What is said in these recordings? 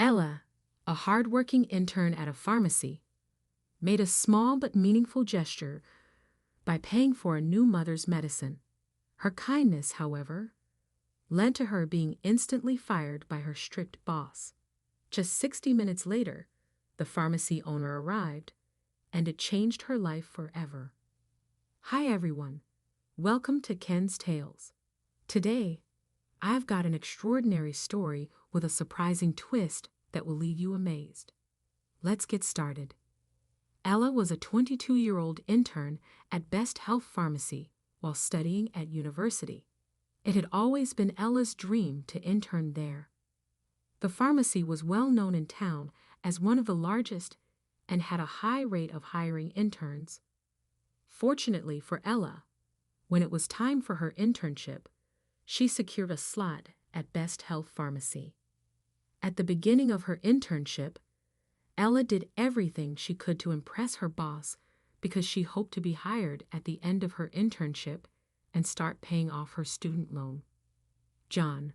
Ella, a hard-working intern at a pharmacy, made a small but meaningful gesture by paying for a new mother's medicine. Her kindness, however, led to her being instantly fired by her strict boss. Just 60 minutes later, the pharmacy owner arrived, and it changed her life forever. Hi everyone, welcome to Ken's Tales. Today, I've got an extraordinary story with a surprising twist that will leave you amazed. Let's get started. Ella was a 22-year-old intern at Best Health Pharmacy while studying at university. It had always been Ella's dream to intern there. The pharmacy was well known in town as one of the largest and had a high rate of hiring interns. Fortunately for Ella, when it was time for her internship, she secured a slot at Best Health Pharmacy. At the beginning of her internship, Ella did everything she could to impress her boss because she hoped to be hired at the end of her internship and start paying off her student loan. John,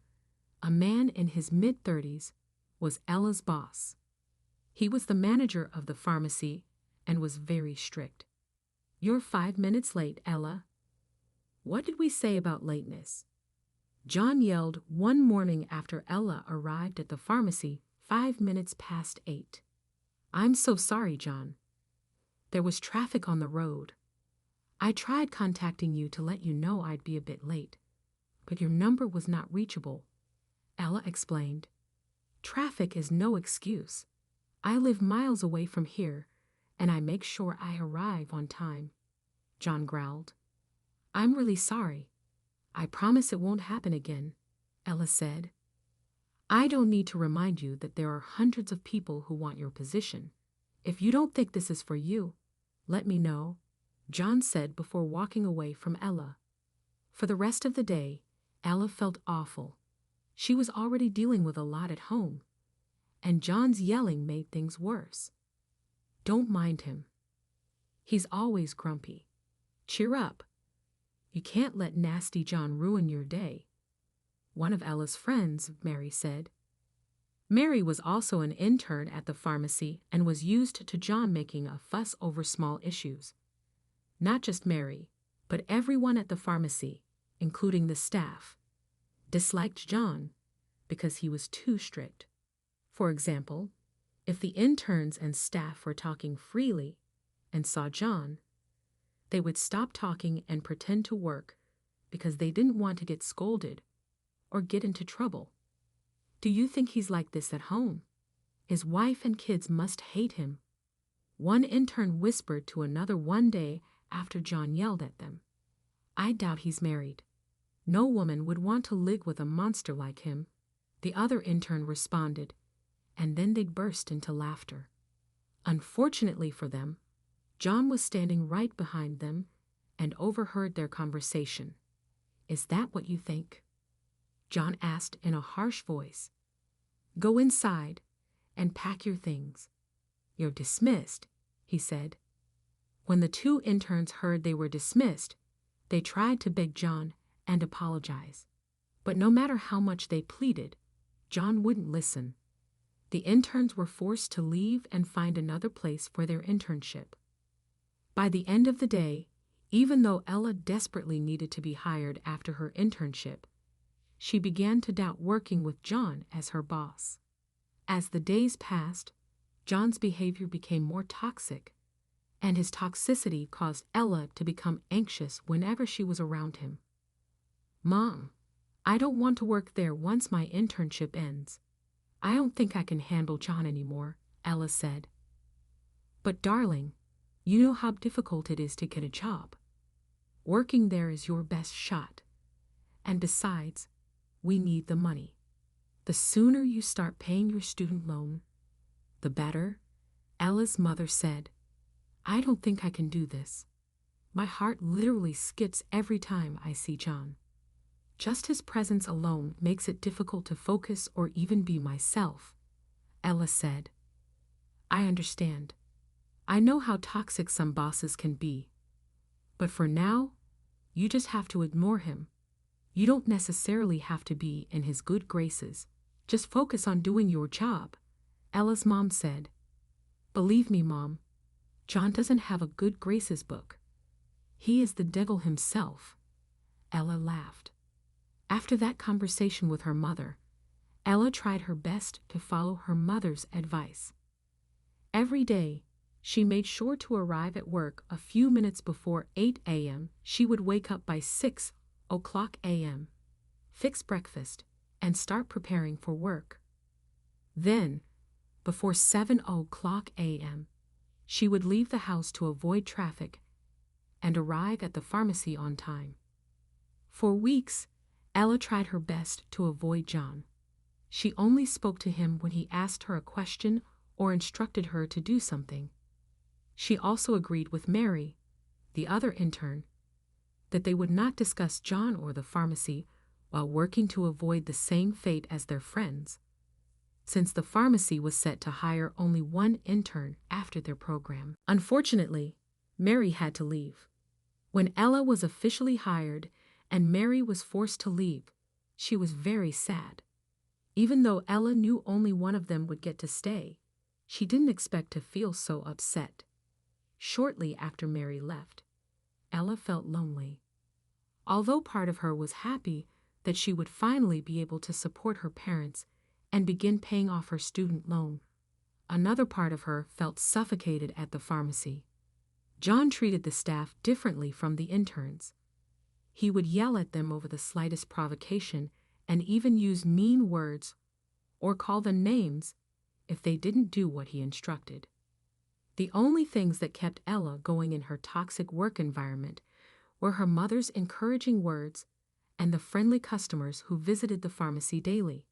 a man in his mid-30s, was Ella's boss. He was the manager of the pharmacy and was very strict. "You're 5 minutes late, Ella." What did we say about lateness? John yelled one morning after Ella arrived at the pharmacy 5 minutes past 8. "I'm so sorry, John. There was traffic on the road. I tried contacting you to let you know I'd be a bit late, but your number was not reachable," Ella explained. "Traffic is no excuse. I live miles away from here, and I make sure I arrive on time," John growled. "I'm really sorry. I promise it won't happen again," Ella said. "I don't need to remind you that there are hundreds of people who want your position. If you don't think this is for you, let me know," John said before walking away from Ella. For the rest of the day, Ella felt awful. She was already dealing with a lot at home, and John's yelling made things worse. "Don't mind him. He's always grumpy. Cheer up. You can't let nasty John ruin your day," one of Ella's friends, Mary, said. Mary was also an intern at the pharmacy and was used to John making a fuss over small issues. Not just Mary, but everyone at the pharmacy, including the staff, disliked John because he was too strict. For example, if the interns and staff were talking freely and saw John, they would stop talking and pretend to work because they didn't want to get scolded or get into trouble. "Do you think he's like this at home? His wife and kids must hate him," one intern whispered to another one day after John yelled at them. "I doubt he's married. No woman would want to live with a monster like him," the other intern responded, and then they'd burst into laughter. Unfortunately for them, John was standing right behind them and overheard their conversation. "Is that what you think?" John asked in a harsh voice. "Go inside and pack your things. You're dismissed," he said. When the two interns heard they were dismissed, they tried to beg John and apologize. But no matter how much they pleaded, John wouldn't listen. The interns were forced to leave and find another place for their internship. By the end of the day, even though Ella desperately needed to be hired after her internship, she began to doubt working with John as her boss. As the days passed, John's behavior became more toxic, and his toxicity caused Ella to become anxious whenever she was around him. "Mom, I don't want to work there once my internship ends. I don't think I can handle John anymore," Ella said. "But darling, you know how difficult it is to get a job. Working there is your best shot. And besides, we need the money. The sooner you start paying your student loan, the better," Ella's mother said. "I don't think I can do this. My heart literally skips every time I see John. Just his presence alone makes it difficult to focus or even be myself," Ella said. "I understand. I know how toxic some bosses can be. But for now, you just have to ignore him. You don't necessarily have to be in his good graces. Just focus on doing your job," Ella's mom said. "Believe me, Mom, John doesn't have a good graces book. He is the devil himself." Ella laughed. After that conversation with her mother, Ella tried her best to follow her mother's advice. Every day, she made sure to arrive at work a few minutes before 8 a.m. She would wake up by 6 o'clock a.m., fix breakfast, and start preparing for work. Then, before 7 o'clock a.m., she would leave the house to avoid traffic and arrive at the pharmacy on time. For weeks, Ella tried her best to avoid John. She only spoke to him when he asked her a question or instructed her to do something. She also agreed with Mary, the other intern, that they would not discuss John or the pharmacy while working to avoid the same fate as their friends, since the pharmacy was set to hire only one intern after their program. Unfortunately, Mary had to leave. When Ella was officially hired and Mary was forced to leave, she was very sad. Even though Ella knew only one of them would get to stay, she didn't expect to feel so upset. Shortly after Mary left, Ella felt lonely. Although part of her was happy that she would finally be able to support her parents and begin paying off her student loan, another part of her felt suffocated at the pharmacy. John treated the staff differently from the interns. He would yell at them over the slightest provocation and even use mean words or call them names if they didn't do what he instructed. The only things that kept Ella going in her toxic work environment were her mother's encouraging words and the friendly customers who visited the pharmacy daily.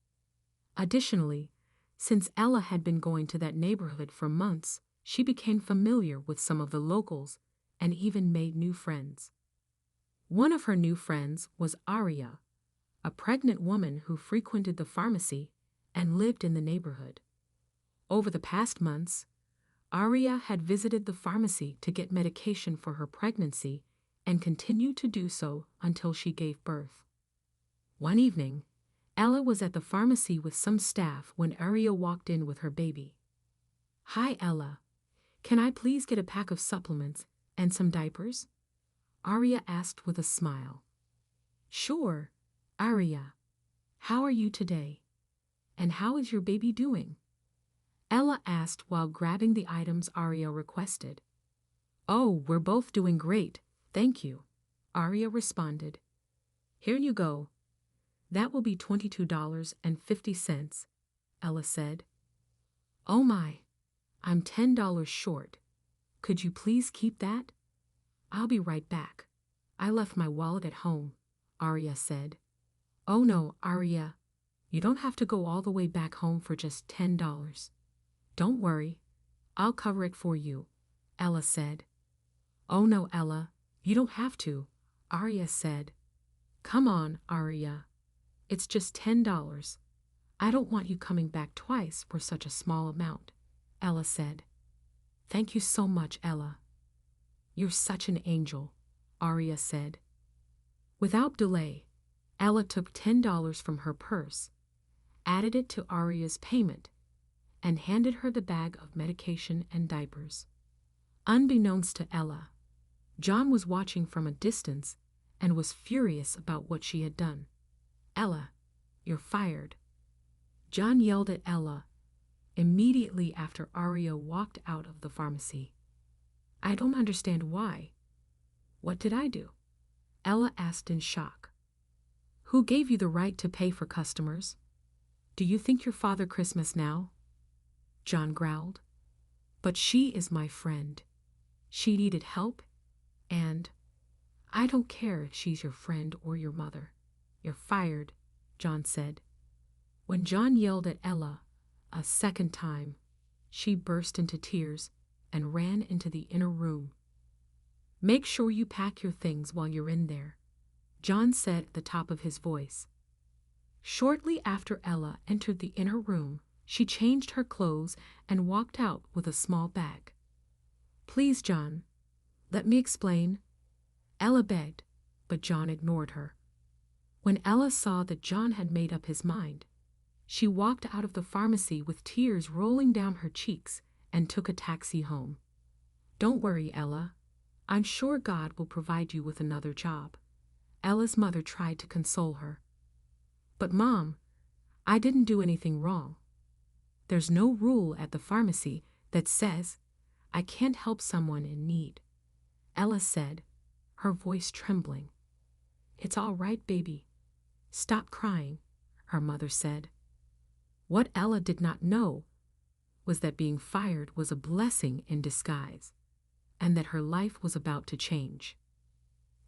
Additionally, since Ella had been going to that neighborhood for months, she became familiar with some of the locals and even made new friends. One of her new friends was Aria, a pregnant woman who frequented the pharmacy and lived in the neighborhood. Over the past months, Aria had visited the pharmacy to get medication for her pregnancy and continued to do so until she gave birth. One evening, Ella was at the pharmacy with some staff when Aria walked in with her baby. "Hi, Ella. Can I please get a pack of supplements and some diapers?" Aria asked with a smile. "Sure, Aria. How are you today? And how is your baby doing?" Ella asked while grabbing the items Aria requested. "Oh, we're both doing great, thank you," Aria responded. "Here you go. That will be $22.50, Ella said. "Oh my, I'm $10 short. Could you please keep that?" "I'll be right back. I left my wallet at home," Aria said. "Oh no, Aria, you don't have to go all the way back home for just $10. Don't worry, I'll cover it for you," Ella said. "Oh no, Ella, you don't have to," Aria said. "Come on, Aria. It's just $10. I don't want you coming back twice for such a small amount," Ella said. "Thank you so much, Ella. You're such an angel," Aria said. Without delay, Ella took $10 from her purse, added it to Aria's payment, and handed her the bag of medication and diapers. Unbeknownst to Ella, John was watching from a distance and was furious about what she had done. "Ella, you're fired." John yelled at Ella immediately after Aria walked out of the pharmacy. "I don't understand why. What did I do?" Ella asked in shock. "Who gave you the right to pay for customers? Do you think you're Father Christmas now?" John growled. "But she is my friend. She needed help, and I don't care if she's your friend or your mother. You're fired," John said. When John yelled at Ella a second time, she burst into tears and ran into the inner room. "Make sure you pack your things while you're in there," John said at the top of his voice. Shortly after Ella entered the inner room, she changed her clothes and walked out with a small bag. "Please, John, let me explain," Ella begged, but John ignored her. When Ella saw that John had made up his mind, She walked out of the pharmacy with tears rolling down her cheeks and took a taxi home. "Don't worry, Ella. I'm sure God will provide you with another job." Ella's mother tried to console her. "But Mom, I didn't do anything wrong. There's no rule at the pharmacy that says I can't help someone in need," Ella said, her voice trembling. "It's all right, baby. Stop crying," her mother said. What Ella did not know was that being fired was a blessing in disguise, and that her life was about to change.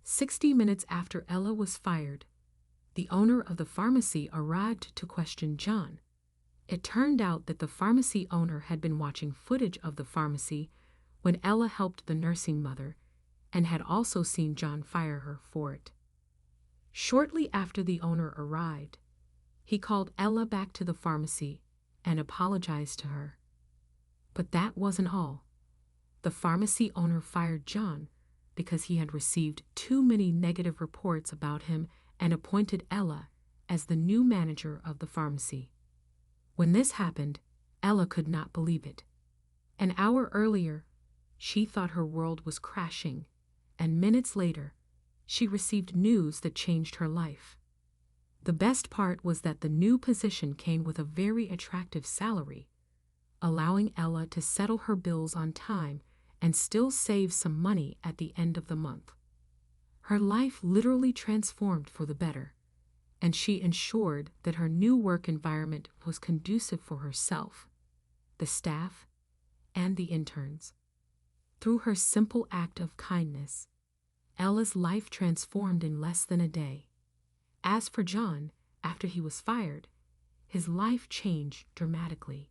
60 minutes after Ella was fired, the owner of the pharmacy arrived to question John. It turned out that the pharmacy owner had been watching footage of the pharmacy when Ella helped the nursing mother and had also seen John fire her for it. Shortly after the owner arrived, he called Ella back to the pharmacy and apologized to her. But that wasn't all. The pharmacy owner fired John because he had received too many negative reports about him and appointed Ella as the new manager of the pharmacy. When this happened, Ella could not believe it. An hour earlier, she thought her world was crashing, and minutes later, she received news that changed her life. The best part was that the new position came with a very attractive salary, allowing Ella to settle her bills on time and still save some money at the end of the month. Her life literally transformed for the better, and she ensured that her new work environment was conducive for herself, the staff, and the interns. Through her simple act of kindness, Ella's life transformed in less than a day. As for John, after he was fired, his life changed dramatically.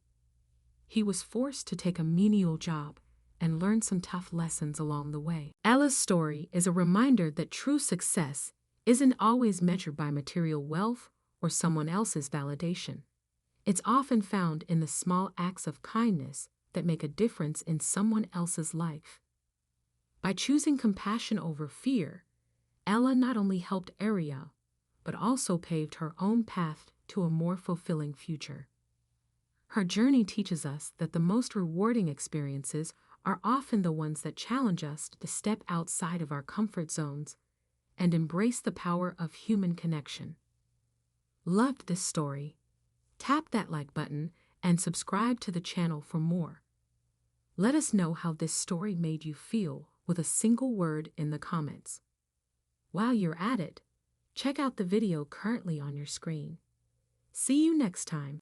He was forced to take a menial job and learn some tough lessons along the way. Ella's story is a reminder that true success isn't always measured by material wealth or someone else's validation. It's often found in the small acts of kindness that make a difference in someone else's life. By choosing compassion over fear, Ella not only helped Ariel, but also paved her own path to a more fulfilling future. Her journey teaches us that the most rewarding experiences are often the ones that challenge us to step outside of our comfort zones and embrace the power of human connection. Loved this story? Tap that like button and subscribe to the channel for more. Let us know how this story made you feel with a single word in the comments. While you're at it, check out the video currently on your screen. See you next time.